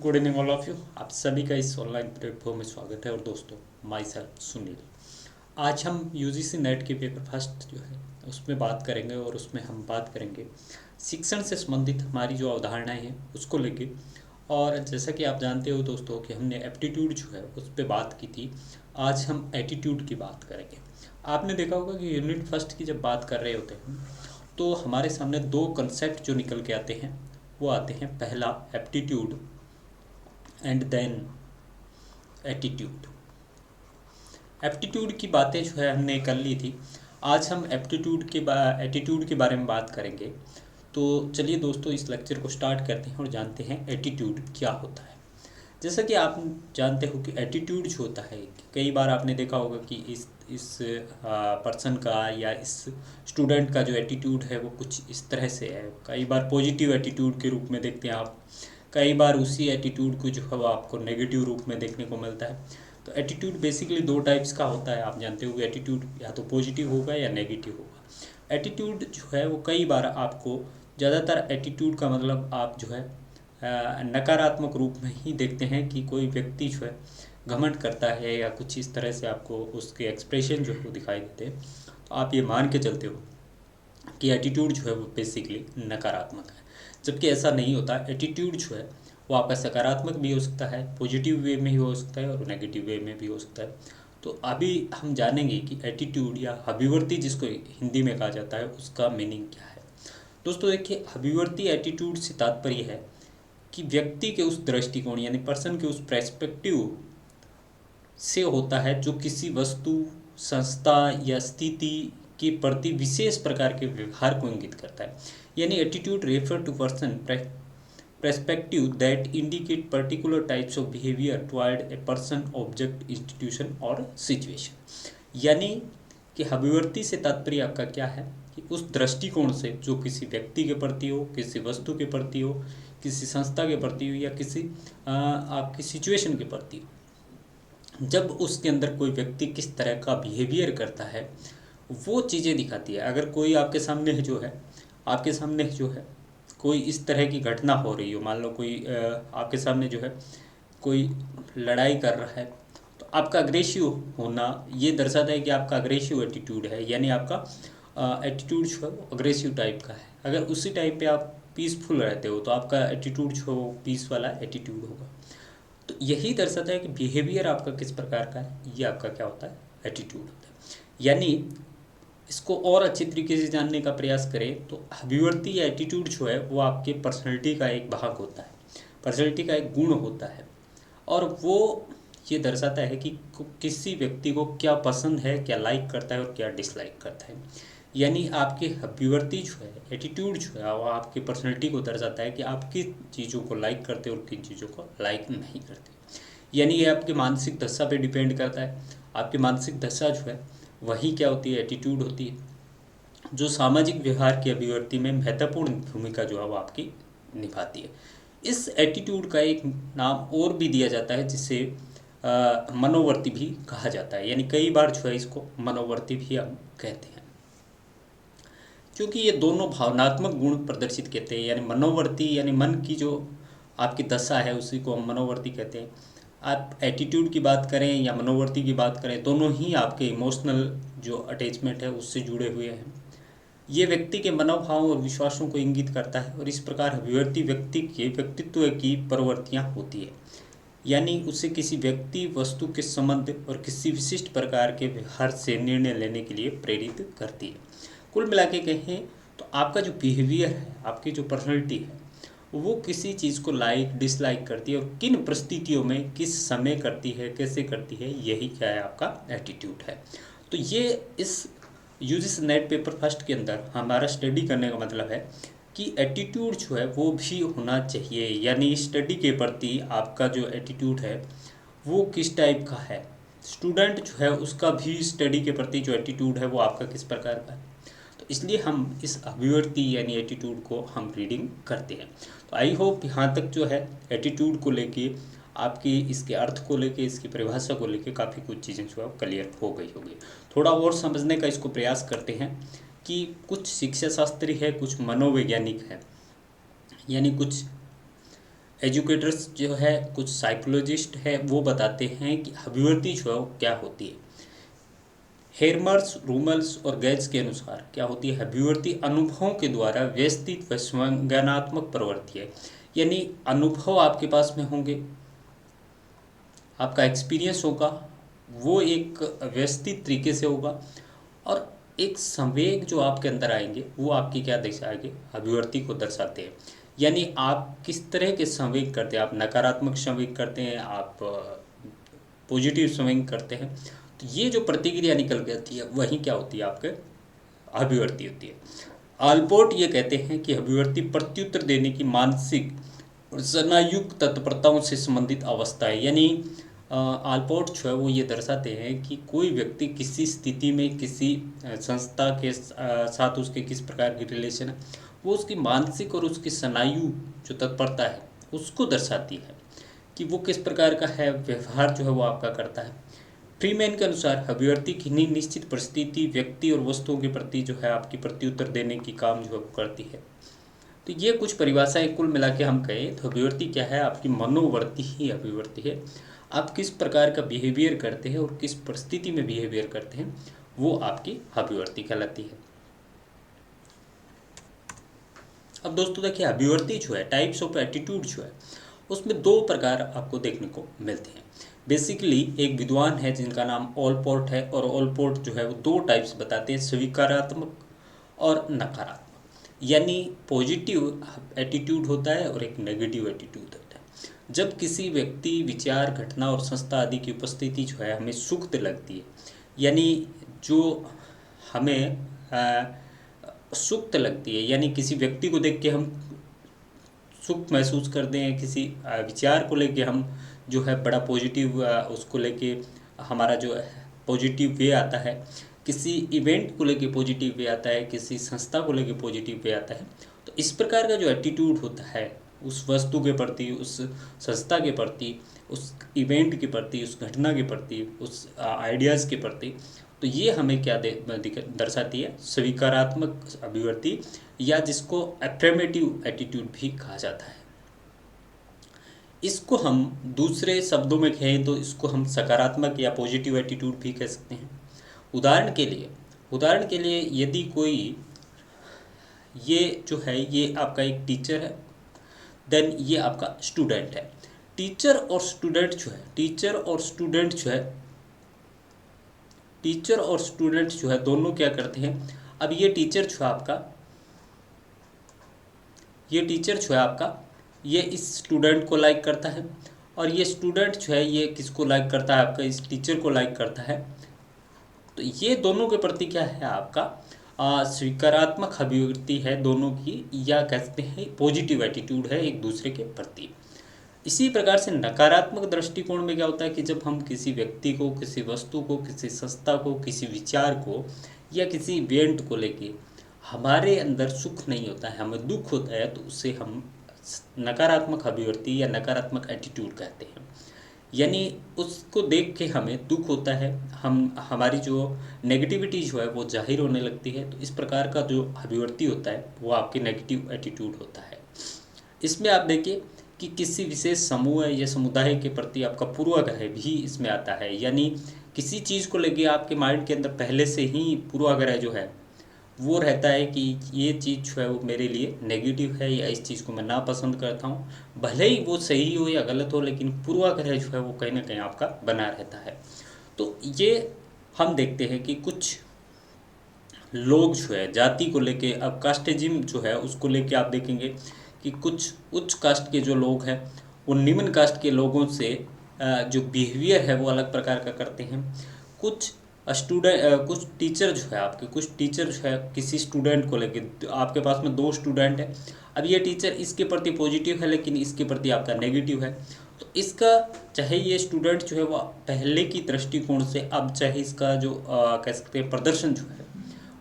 Good evening all of you. आप सभी का इस ऑनलाइन प्लेटफॉर्म में स्वागत है। और दोस्तों, माई सेल्फ सुनील। आज हम यूजीसी नेट के पेपर फर्स्ट जो है उसमें बात करेंगे, और उसमें हम बात करेंगे शिक्षण से संबंधित हमारी जो अवधारणाएं हैं उसको लेके। और जैसा कि आप जानते हो दोस्तों कि हमने एप्टीट्यूड जो है उस पर बात की थी, आज हम एटीट्यूड की बात करेंगे। आपने देखा होगा कि यूनिट फर्स्ट की जब बात कर रहे होते हैं तो हमारे सामने दो कंसेप्ट जो निकल के आते हैं वो आते हैं। पहला aptitude and then attitude. Aptitude की बातें जो है हमने कर ली थी। आज हम एटीट्यूड के बारे में बात करेंगे। तो चलिए दोस्तों, इस लेक्चर को स्टार्ट करते हैं और जानते हैं एटीट्यूड क्या होता है। जैसा कि आप जानते हो कि एटीट्यूड जो होता है, कई बार आपने देखा होगा कि इस पर्सन का या इस स्टूडेंट का जो एटीट्यूड है वो कुछ इस तरह से है। कई बार पॉजिटिव एटीट्यूड के रूप में देखते हैं आप, कई बार उसी एटीट्यूड को जो है वो आपको नेगेटिव रूप में देखने को मिलता है। तो एटीट्यूड बेसिकली दो टाइप्स का होता है। आप जानते हो कि एटीट्यूड या तो पॉजिटिव होगा या नेगेटिव होगा। एटीट्यूड जो है वो कई बार आपको, ज़्यादातर एटीट्यूड का मतलब आप जो है नकारात्मक रूप में ही देखते हैं कि कोई व्यक्ति जो है घमंड करता है या कुछ इस तरह से आपको उसके एक्सप्रेशन जो है वो दिखाई देते हैं। तो आप ये मान के चलते हो कि एटीट्यूड जो है वो बेसिकली नकारात्मक है, जबकि ऐसा नहीं होता। एटीट्यूड जो है वो आपका सकारात्मक भी हो सकता है, पॉजिटिव वे में भी हो सकता है और नेगेटिव वे में भी हो सकता है। तो अभी हम जानेंगे कि एटीट्यूड या अभिवर्ती जिसको हिंदी में कहा जाता है उसका मीनिंग क्या है। दोस्तों देखिए, अभिवर्ती एटीट्यूड से तात्पर्य है कि व्यक्ति के उस दृष्टिकोण यानी पर्सन के उस पर्सपेक्टिव से होता है जो किसी वस्तु, संस्था या स्थिति के प्रति विशेष प्रकार के व्यवहार को इंगित करता है। यानी attitude refer to person perspective that indicate particular types of behavior toward a person, object, institution और situation। यानी कि अभिवर्ती से तात्पर्य आपका क्या है कि उस दृष्टिकोण से जो किसी व्यक्ति के प्रति हो, किसी वस्तु के प्रति हो, किसी संस्था के प्रति हो या किसी आपकी सिचुएशन के प्रति हो, जब उसके अंदर कोई व्यक्ति किस तरह का बिहेवियर करता है वो चीज़ें दिखाती है। अगर कोई आपके सामने जो है कोई इस तरह की घटना हो रही हो, मान लो कोई आपके सामने जो है कोई लड़ाई कर रहा है, तो आपका अग्रेसिव होना ये दर्शाता है कि आपका अग्रेसिव एटीट्यूड है, यानी आपका एटीट्यूड जो है वो अग्रेसिव टाइप का है। अगर उसी टाइप पे आप पीसफुल रहते हो तो आपका एटीट्यूड जो है वो पीस वाला एटीट्यूड होगा। तो यही दर्शाता है कि बिहेवियर आपका किस प्रकार का है, ये आपका क्या होता है, एटीट्यूड होता है। यानी इसको और अच्छी तरीके से जानने का प्रयास करें तो अभिवर्ती या एटीट्यूड जो है वो आपके पर्सनैलिटी का एक भाग होता है, पर्सनैलिटी का एक गुण होता है। और वो ये दर्शाता है कि किसी व्यक्ति को क्या पसंद है, क्या लाइक करता है और क्या डिसलाइक करता है। यानी आपके अभिवर्ती जो है, एटीट्यूड जो है वो आपकी पर्सनैलिटी को दर्शाता है कि आप किन चीज़ों को लाइक करते हो और किन चीज़ों को लाइक नहीं करते। यानी ये आपकी मानसिक दशा पे डिपेंड करता है। आपकी मानसिक दशा जो है वही क्या होती है, एटीट्यूड होती है, जो सामाजिक व्यवहार की अभिव्यक्ति में महत्वपूर्ण भूमिका जो है वो आपकी निभाती है। इस एटीट्यूड का एक नाम और भी दिया जाता है जिसे मनोवर्ती भी कहा जाता है। यानी कई बार जो है इसको मनोवर्ती भी हम कहते हैं, क्योंकि ये दोनों भावनात्मक गुण प्रदर्शित कहते हैं। यानी मनोवर्ती यानी मन की जो आपकी दशा है उसी को हम मनोवर्ती कहते हैं। आप एटीट्यूड की बात करें या मनोवर्ती की बात करें, दोनों ही आपके इमोशनल जो अटैचमेंट है उससे जुड़े हुए हैं। ये व्यक्ति के मनोभाव और विश्वासों को इंगित करता है और इस प्रकार अभिव्यक्ति व्यक्ति के व्यक्तित्व की प्रवृत्तियाँ होती है। यानी उसे किसी व्यक्ति, वस्तु के संबंध और किसी विशिष्ट प्रकार के व्यवहार से निर्णय लेने के लिए प्रेरित करती है। कुल मिला के कहें तो आपका जो बिहेवियर है, आपकी जो पर्सनैलिटी है, वो किसी चीज़ को लाइक डिसलाइक करती है और किन परिस्थितियों में किस समय करती है, कैसे करती है, यही क्या है, आपका एटीट्यूड है। तो ये इस यूजीसी नेट पेपर फर्स्ट के अंदर हमारा स्टडी करने का मतलब है कि एटीट्यूड जो है वो भी होना चाहिए। यानी स्टडी के प्रति आपका जो एटीट्यूड है वो किस टाइप का है। स्टूडेंट जो है उसका भी स्टडी के प्रति जो एटीट्यूड है वो आपका किस प्रकार का है। तो इसलिए हम इस अभिव्यक्ति यानी एटीट्यूड को हम रीडिंग करते हैं। तो आई होप यहाँ तक जो है एटीट्यूड को लेके आपकी, इसके अर्थ को लेके, इसकी परिभाषा को लेके काफ़ी कुछ चीज़ें जो है क्लियर हो गई होगी। थोड़ा और समझने का इसको प्रयास करते हैं कि कुछ शिक्षा शास्त्री है, कुछ मनोवैज्ञानिक है, यानी कुछ एजुकेटर्स जो है, कुछ साइकोलॉजिस्ट है, वो बताते हैं कि अभिव्यक्ति जो है वो क्या होती है। हेरमर्स, रूमल्स और गेज के अनुसार क्या होती है, अभिव्यक्ति अनुभवों के द्वारा व्यवस्थित व संज्ञानात्मक प्रवृत्ति है। यानी अनुभव आपके पास में होंगे, आपका एक्सपीरियंस होगा, वो एक व्यवस्थित तरीके से होगा, और एक संवेग जो आपके अंदर आएंगे वो आपकी क्या दर्शाएंगे, अभिव्यक्ति को दर्शाते हैं। यानी आप किस तरह के संवेग करते हैं, आप नकारात्मक संवेग करते हैं, आप पॉजिटिव संवेग करते हैं, तो ये जो प्रतिक्रिया निकल के आती है वही क्या होती है, आपके अभिव्यक्ति होती है। आल्पोर्ट ये कहते हैं कि अभिव्यक्ति प्रत्युत्तर देने की मानसिक और स्नायुक तत्परताओं से संबंधित अवस्था है। यानी आल्पोर्ट जो है वो ये दर्शाते हैं कि कोई व्यक्ति किसी स्थिति में, किसी संस्था के साथ उसके किस प्रकार की रिलेशन है, वो उसकी मानसिक और उसकी स्नायु जो तत्परता है उसको दर्शाती है कि वो किस प्रकार का है, व्यवहार जो है वो आपका करता है। फ्रीमैन के अनुसार अभिव्यक्ति किन्हीं निश्चित परिस्थिति, व्यक्ति और वस्तुओं के प्रति जो है आपकी प्रत्युत्तर देने की काम जो है वो करती है। तो ये कुछ परिभाषाएं कुल मिला के हम कहें तो अभिव्यक्ति क्या है, आपकी मनोवृत्ति ही अभिव्यक्ति है। आप किस प्रकार का बिहेवियर करते हैं और किस परिस्थिति में बिहेवियर करते हैं, वो आपकी अभिव्यक्ति कहलाती है। अब दोस्तों देखिए, अभिव्यक्ति जो है, टाइप्स ऑफ एटीट्यूड जो है, उसमें दो प्रकार आपको देखने को मिलते हैं। बेसिकली एक विद्वान है जिनका नाम ओलपोर्ट है, और ओलपोर्ट जो है वो दो टाइप्स बताते हैं, स्वीकारात्मक और नकारात्मक। यानी पॉजिटिव एटीट्यूड होता है और एक नेगेटिव एटीट्यूड होता है। जब किसी व्यक्ति, विचार, घटना और संस्था आदि की उपस्थिति जो है हमें सुखद लगती है, यानी जो हमें सुक्त लगती है, यानी किसी व्यक्ति को देख के हम सुख महसूस करते हैं, किसी विचार को लेके हम जो है बड़ा पॉजिटिव उसको लेके हमारा जो पॉजिटिव वे आता है, किसी इवेंट को लेके पॉजिटिव वे आता है, किसी संस्था को लेके पॉजिटिव वे आता है। तो इस प्रकार का जो एटीट्यूड होता है उस वस्तु के प्रति, उस संस्था के प्रति, उस इवेंट के प्रति, उस घटना के प्रति, उस आइडियाज़ के प्रति, तो ये हमें क्या दर्शाती है, स्वीकारात्मक अभिव्यक्ति, या जिसको एफर्मेटिव एटीट्यूड भी कहा जाता है। इसको हम दूसरे शब्दों में कहें तो इसको हम सकारात्मक या पॉजिटिव एटीट्यूड भी कह सकते हैं। उदाहरण के लिए यदि कोई, ये जो है ये आपका एक टीचर है, देन ये आपका स्टूडेंट है। टीचर और स्टूडेंट जो है दोनों क्या करते हैं, अब ये टीचर जो है आपका ये इस स्टूडेंट को लाइक करता है, और ये स्टूडेंट जो है ये किसको लाइक करता है, आपका इस टीचर को लाइक करता है। तो ये दोनों के प्रति क्या है, आपका स्वीकारात्मक अभिव्यक्ति है दोनों की, या कह सकते हैं पॉजिटिव एटीट्यूड है एक दूसरे के प्रति। इसी प्रकार से नकारात्मक दृष्टिकोण में क्या होता है कि जब हम किसी व्यक्ति को, किसी वस्तु को, किसी संस्था को, किसी विचार को या किसी इवेंट को लेके हमारे अंदर सुख नहीं होता है, हमें दुख होता है, तो उसे हम नकारात्मक अभिव्यक्ति या नकारात्मक एटीट्यूड कहते हैं। यानी उसको देख के हमें दुख होता है, हमारी जो नेगेटिविटी जो है वो जाहिर होने लगती है। तो इस प्रकार का जो अभिव्यक्ति होता है वो आपकी नेगेटिव एटीट्यूड होता है। इसमें आप देखिए कि किसी विशेष समूह या समुदाय के प्रति आपका पूर्वाग्रह भी इसमें आता है। यानी किसी चीज़ को लेके आपके माइंड के अंदर पहले से ही पूर्वाग्रह जो है वो रहता है कि ये चीज़ जो है वो मेरे लिए नेगेटिव है, या इस चीज़ को मैं नापसंद करता हूँ। भले ही वो सही हो या गलत हो, लेकिन पूर्वाग्रह जो है वो कहीं ना कहीं आपका बना रहता है। तो ये हम देखते हैं कि कुछ लोग जो है जाति को लेके, अब कास्टिज्म जो है उसको लेके आप देखेंगे कि कुछ उच्च कास्ट के जो लोग हैं वो निम्न कास्ट के लोगों से जो बिहेवियर है वो अलग प्रकार का करते हैं। कुछ टीचर जो है किसी स्टूडेंट को लेके, आपके पास में 2 स्टूडेंट है, अब ये टीचर इसके प्रति पॉजिटिव है लेकिन इसके प्रति आपका नेगेटिव है। तो इसका चाहे ये स्टूडेंट जो है वो पहले की दृष्टिकोण से, अब चाहे इसका जो कह सकते हैं प्रदर्शन जो है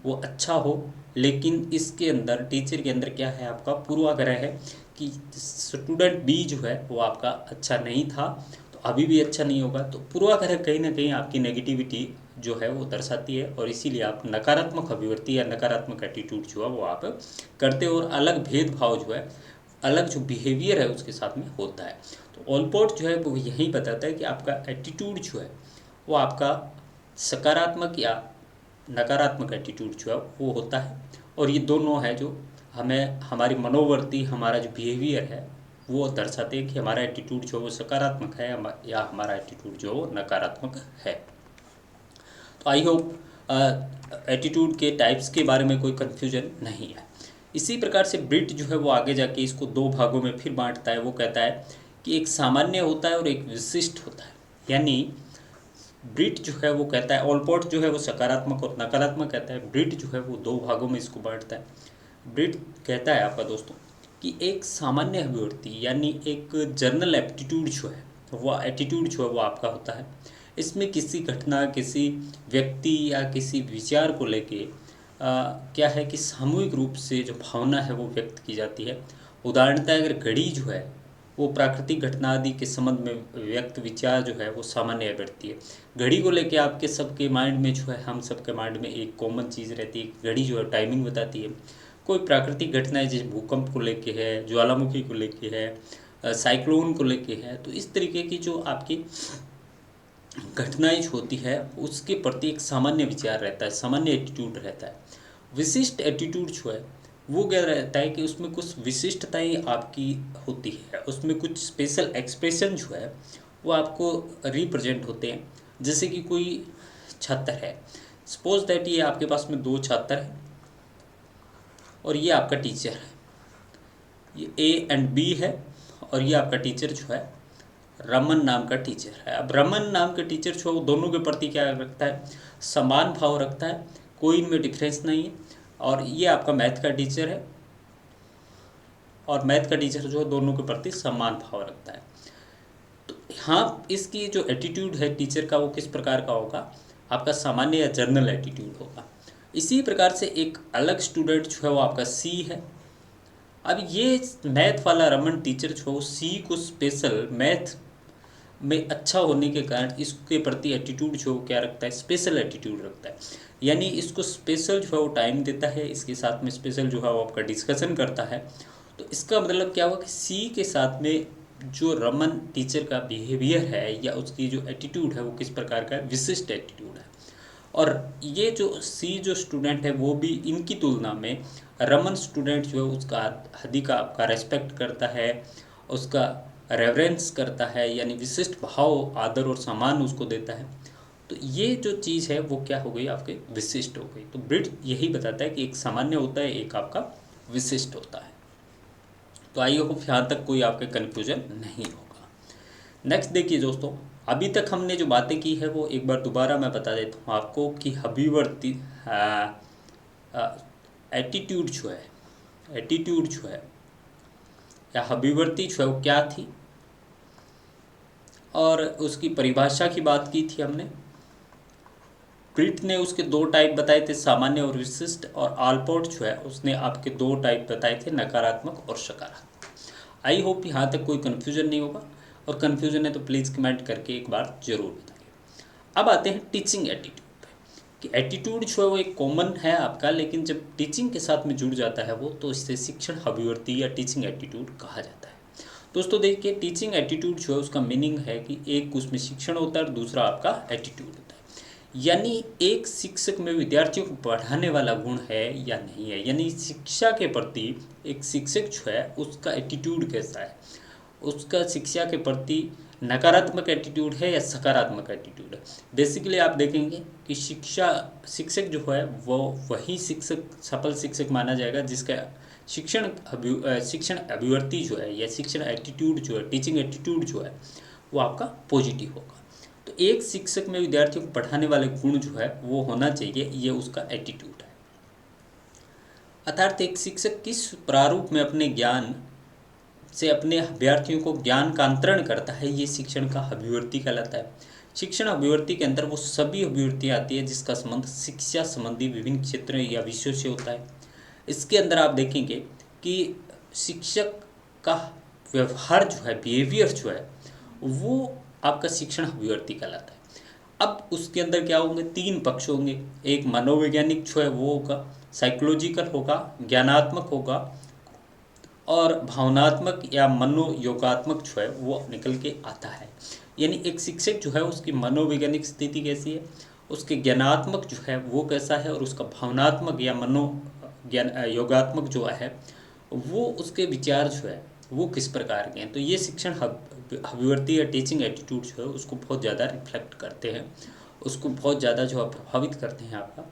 वो अच्छा हो, लेकिन इसके अंदर, टीचर के अंदर क्या है, आपका पूर्वाग्रह है कि स्टूडेंट बी जो है वो आपका अच्छा नहीं था, तो अभी भी अच्छा नहीं होगा। तो पूर्वाग्रह कहीं ना कहीं आपकी नेगेटिविटी जो है वो दर्शाती है, और इसीलिए आप नकारात्मक अभिव्यक्ति या नकारात्मक एटीट्यूड जो है वो आप करते हो। और अलग भेदभाव जो है अलग जो बिहेवियर है उसके साथ में होता है। तो ऑलपोर्ट जो है वो यही बताता है कि आपका एटीट्यूड जो है वो आपका सकारात्मक या नकारात्मक एटीट्यूड जो है वो होता है। और ये दोनों है जो हमें हमारी मनोवृत्ति, हमारा जो बिहेवियर है वो दर्शाते हैं कि हमारा एटीट्यूड जो है वो सकारात्मक है या हमारा एटीट्यूड जो है वो नकारात्मक है। तो आई होप एटीट्यूड के टाइप्स के बारे में कोई कन्फ्यूजन नहीं है। इसी प्रकार से ब्रिट जो है वो आगे जाके इसको दो भागों में फिर बांटता है। वो कहता है कि एक सामान्य होता है और एक विशिष्ट होता है। यानी ब्रिट जो है वो कहता है, ऑलपोर्ट जो है वो सकारात्मक और नकारात्मक कहता है, ब्रिट जो है वो दो भागों में इसको बांटता है। ब्रिट कहता है आपका दोस्तों कि एक सामान्य अभिव्यक्ति यानी एक जनरल एप्टीट्यूड जो है वो एटीट्यूड जो है वो आपका होता है। इसमें किसी घटना, किसी व्यक्ति या किसी विचार को लेके क्या है कि सामूहिक रूप से जो भावना है वो व्यक्त की जाती है। उदाहरणतः अगर घड़ी जो है वो प्राकृतिक घटना आदि के संबंध में व्यक्त विचार जो है वो सामान्य अभिव्यक्ति है। घड़ी को लेके आपके सबके माइंड में जो है, हम सबके माइंड में एक कॉमन चीज़ रहती है, घड़ी जो है टाइमिंग बताती है। कोई प्राकृतिक घटनाएं जैसे भूकंप को लेके है, ज्वालामुखी को लेके है, साइक्लोन को लेके है, तो इस तरीके की जो आपकी घटनाएं होती है उसके प्रति एक सामान्य विचार रहता है, सामान्य एटीट्यूड रहता है। विशिष्ट एटीट्यूड जो है वो क्या रहता है कि उसमें कुछ विशिष्टताएं आपकी होती है, उसमें कुछ स्पेशल एक्सप्रेशन जो है वो आपको रिप्रेजेंट होते हैं। जैसे कि कोई छात्र है, सपोज दैट ये आपके पास में दो छात्र हैं और ये आपका टीचर है, ये ए एंड बी है और ये आपका टीचर जो है रमन नाम का टीचर है। अब रमन नाम के टीचर जो वो दोनों के प्रति क्या रखता है, समान भाव रखता है, कोई इनमें डिफरेंस नहीं है। और ये आपका मैथ का टीचर है और मैथ का टीचर जो है दोनों के प्रति समान भाव रखता है। तो हाँ, इसकी जो एटीट्यूड है टीचर का वो किस प्रकार का होगा, आपका सामान्य या जनरल एटीट्यूड होगा। इसी प्रकार से एक अलग स्टूडेंट जो है वो आपका सी है। अब ये मैथ वाला रमन टीचर जो है सी को स्पेशल मैथ में अच्छा होने के कारण इसके प्रति एटीट्यूड जो क्या रखता है, स्पेशल एटीट्यूड रखता है। यानी इसको स्पेशल जो है वो टाइम देता है, इसके साथ में स्पेशल जो है वो आपका डिस्कशन करता है। तो इसका मतलब क्या हुआ कि सी के साथ में जो रमन टीचर का बिहेवियर है या उसकी जो एटीट्यूड है वो किस प्रकार का है, विशिष्ट एटीट्यूड है। और ये जो सी जो स्टूडेंट है वो भी इनकी तुलना में रमन स्टूडेंट जो है उसका अधिक आपका रेस्पेक्ट करता है, उसका रेवरेंस करता है, यानी विशिष्ट भाव, आदर और सम्मान उसको देता है। तो ये जो चीज़ है वो क्या हो गई, आपके विशिष्ट हो गई। तो ब्रिट यही बताता है कि एक सामान्य होता है, एक आपका विशिष्ट होता है। तो आई होप यहाँ तक कोई आपके कन्फ्यूजन नहीं होगा। नेक्स्ट देखिए दोस्तों, अभी तक हमने जो बातें की है वो एक बार दोबारा मैं बता देता हूँ आपको कि अभिवर्ती एटीट्यूड जो है या अभिवर्ती जो है वो क्या थी, और उसकी परिभाषा की बात की थी हमने। ब्रिट ने उसके दो टाइप बताए थे, सामान्य और विशिष्ट, और आलपोर्ट जो है उसने आपके दो टाइप बताए थे, नकारात्मक और सकारात्मक। आई होप यहाँ तक कोई कन्फ्यूजन नहीं होगा, और कन्फ्यूजन है तो प्लीज़ कमेंट करके एक बार जरूर बताइए। अब आते हैं टीचिंग एटीट्यूड पे, कि एटीट्यूड जो है वो एक कॉमन है आपका, लेकिन जब टीचिंग के साथ में जुड़ जाता है वो, तो इससे शिक्षण अभिवर्ती या टीचिंग एटीट्यूड कहा जाता है। दोस्तों देखिए, टीचिंग एटीट्यूड जो है उसका मीनिंग है कि एक उसमें शिक्षण होता है और दूसरा आपका एटीट्यूड होता है। यानी एक शिक्षक में विद्यार्थियों को पढ़ाने वाला गुण है या नहीं है, यानी शिक्षा के प्रति एक शिक्षक जो है उसका एटीट्यूड कैसा है, उसका शिक्षा के प्रति नकारात्मक एटीट्यूड है या सकारात्मक एटीट्यूड है। बेसिकली आप देखेंगे कि शिक्षक जो है वो वही शिक्षक सफल शिक्षक माना जाएगा जिसका शिक्षण अभिवर्ती जो है या शिक्षण एटीट्यूड जो है, टीचिंग एटीट्यूड जो है वो आपका पॉजिटिव होगा। तो एक शिक्षक में विद्यार्थियों को पढ़ाने वाले गुण जो है वो होना चाहिए, ये उसका एटीट्यूड है। अर्थात एक शिक्षक किस प्रारूप में अपने ज्ञान से अपने अभ्यर्थियों को ज्ञान का अंतरण करता है, ये शिक्षण का अभिवर्ती कहलाता है। शिक्षण अभिवर्ती के अंदर वो सभी अभिवर्तियाँ आती है जिसका संबंध शिक्षा संबंधी विभिन्न क्षेत्रों या विषयों से होता है। इसके अंदर आप देखेंगे कि शिक्षक का व्यवहार जो है, बिहेवियर जो है, वो आपका शिक्षण अभिवर्ती कहलाता है। अब उसके अंदर क्या होंगे, तीन पक्ष होंगे। एक मनोवैज्ञानिक जो है वो होगा, साइकोलॉजिकल होगा, ज्ञानात्मक होगा, और भावनात्मक या मनोयोगात्मक जो है वो निकल के आता है। यानी एक शिक्षक जो है उसकी मनोवैज्ञानिक स्थिति कैसी है, उसके ज्ञानात्मक जो है वो कैसा है, और उसका भावनात्मक या ज्ञान योगात्मक जो है वो उसके विचार जो है वो किस प्रकार के हैं। तो ये शिक्षण अभिवर्ती या टीचिंग एटीट्यूड जो है उसको बहुत ज़्यादा रिफ्लेक्ट करते हैं, उसको बहुत ज़्यादा जो है प्रभावित करते हैं आपका।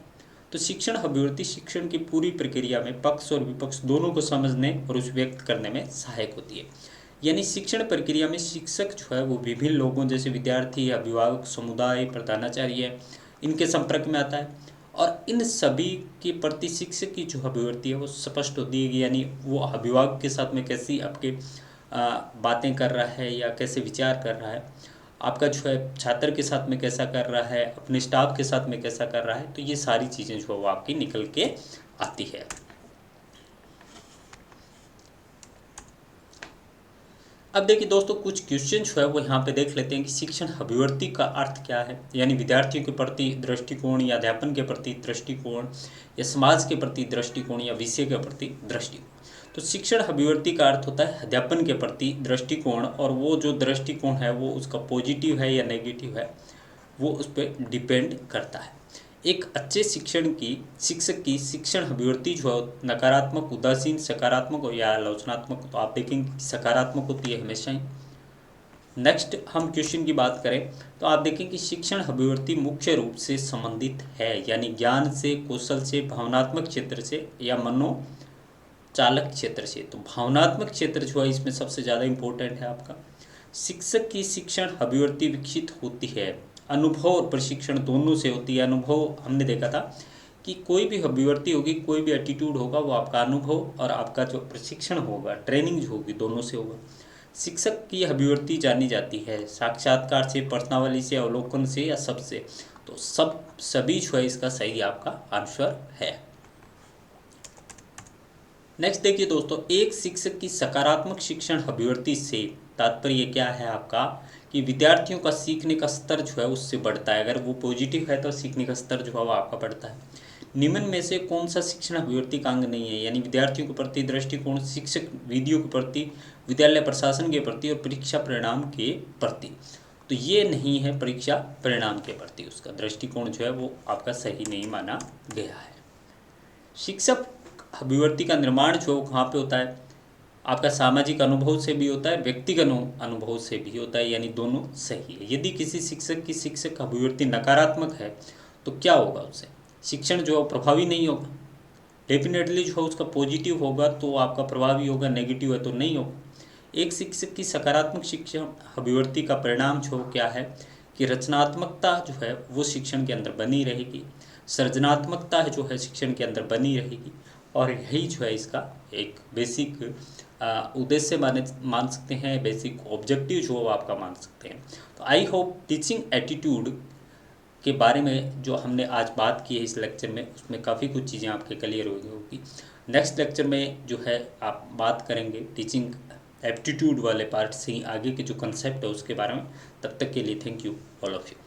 तो शिक्षण अभिवृत्ति शिक्षण की पूरी प्रक्रिया में पक्ष और विपक्ष दोनों को समझने और उस व्यक्त करने में सहायक होती है। यानी शिक्षण प्रक्रिया में शिक्षक जो है वो विभिन्न लोगों जैसे विद्यार्थी, अभिभावक, समुदाय, प्रधानाचार्य इनके संपर्क में आता है, और इन सभी के प्रति शिक्षक की जो अभिव्यक्ति है वो स्पष्ट होती है। यानी वो अभिभावक के साथ में कैसी आपके बातें कर रहा है या कैसे विचार कर रहा है, आपका जो है छात्र के साथ में कैसा कर रहा है, अपने स्टाफ के साथ में कैसा कर रहा है, तो ये सारी चीज़ें जो है वो आपकी निकल के आती है। अब देखिए दोस्तों, कुछ क्वेश्चन जो है वो यहाँ पे देख लेते हैं कि शिक्षण अभिवृत्ति का अर्थ क्या है। यानी विद्यार्थियों के प्रति दृष्टिकोण या अध्यापन के प्रति दृष्टिकोण या समाज के प्रति दृष्टिकोण या विषय के प्रति दृष्टिकोण। तो शिक्षण अभिवृत्ति का अर्थ होता है अध्यापन के प्रति दृष्टिकोण, और वो जो दृष्टिकोण है वो उसका पॉजिटिव है या नेगेटिव है वो उस पर डिपेंड करता है। एक अच्छे शिक्षक की शिक्षण अभिवृत्ति जो है नकारात्मक, उदासीन, सकारात्मक या आलोचनात्मक, तो आप देखेंगे सकारात्मक होती है हमेशा ही। नेक्स्ट हम क्वेश्चन की बात करें तो आप देखें कि शिक्षण अभिवृत्ति मुख्य रूप से संबंधित है यानी ज्ञान से, कौशल से, भावनात्मक क्षेत्र से या मनोचालक क्षेत्र से। तो भावनात्मक क्षेत्र जो है इसमें सबसे ज़्यादा इम्पोर्टेंट है आपका। शिक्षक की शिक्षण अभिवृत्ति विकसित होती है, अनुभव और प्रशिक्षण दोनों से होती है। अनुभव हमने देखा था कि कोई भी अभिवृत्ति होगी, कोई भी एटीट्यूड होगा, वो आपका अनुभव और आपका जो प्रशिक्षण होगा, ट्रेनिंग जो होगी, दोनों से होगा। शिक्षक की अभिवृत्ति जानी जाती है साक्षात्कार से, प्रश्नावली से, अवलोकन से या सबसे। तो सभी जो है इसका सही आपका आंसर है। नेक्स्ट देखिए दोस्तों, एक शिक्षक की सकारात्मक शिक्षण अभिवृत्ति से तात्पर्य क्या है आपका कि विद्यार्थियों का सीखने का स्तर जो है उससे बढ़ता है। अगर वो पॉजिटिव है तो सीखने का स्तर जो है वो आपका बढ़ता है। निम्न में से कौन सा शिक्षण अभिवृत्ति का अंग नहीं है। यानी विद्यार्थियों के प्रति दृष्टिकोण, शिक्षक विधियों के प्रति, विद्यालय प्रशासन के प्रति और परीक्षा परिणाम के प्रति। तो ये नहीं है परीक्षा परिणाम के प्रति, उसका दृष्टिकोण जो है वो आपका सही नहीं माना गया है। शिक्षक अभिवृत्ति का निर्माण जो कहाँ पे होता है, आपका सामाजिक अनुभव से भी होता है, व्यक्तिगत अनुभव से भी होता है, यानी दोनों सही है। यदि किसी शिक्षक की शिक्षक अभिवृत्ति नकारात्मक है तो क्या होगा, उससे शिक्षण जो है प्रभावी नहीं होगा। डेफिनेटली जो है उसका पॉजिटिव होगा तो आपका प्रभावी होगा, नेगेटिव है तो नहीं होगा। एक शिक्षक की सकारात्मक शिक्षण अभिवृत्ति का परिणाम जो क्या है कि रचनात्मकता जो है वो शिक्षण के अंदर बनी रहेगी, सृजनात्मकता जो है शिक्षण के अंदर बनी रहेगी, और यही जो है इसका एक बेसिक उद्देश्य मान सकते हैं, बेसिक ऑब्जेक्टिव जो आपका मान सकते हैं। तो आई होप टीचिंग एटीट्यूड के बारे में जो हमने आज बात की है इस लेक्चर में, उसमें काफ़ी कुछ चीज़ें आपके क्लियर हो गई होगी। नेक्स्ट लेक्चर में जो है आप बात करेंगे टीचिंग एप्टीट्यूड वाले पार्ट से ही आगे के जो कंसेप्ट है उसके बारे में। तब तक के लिए thank you all of you.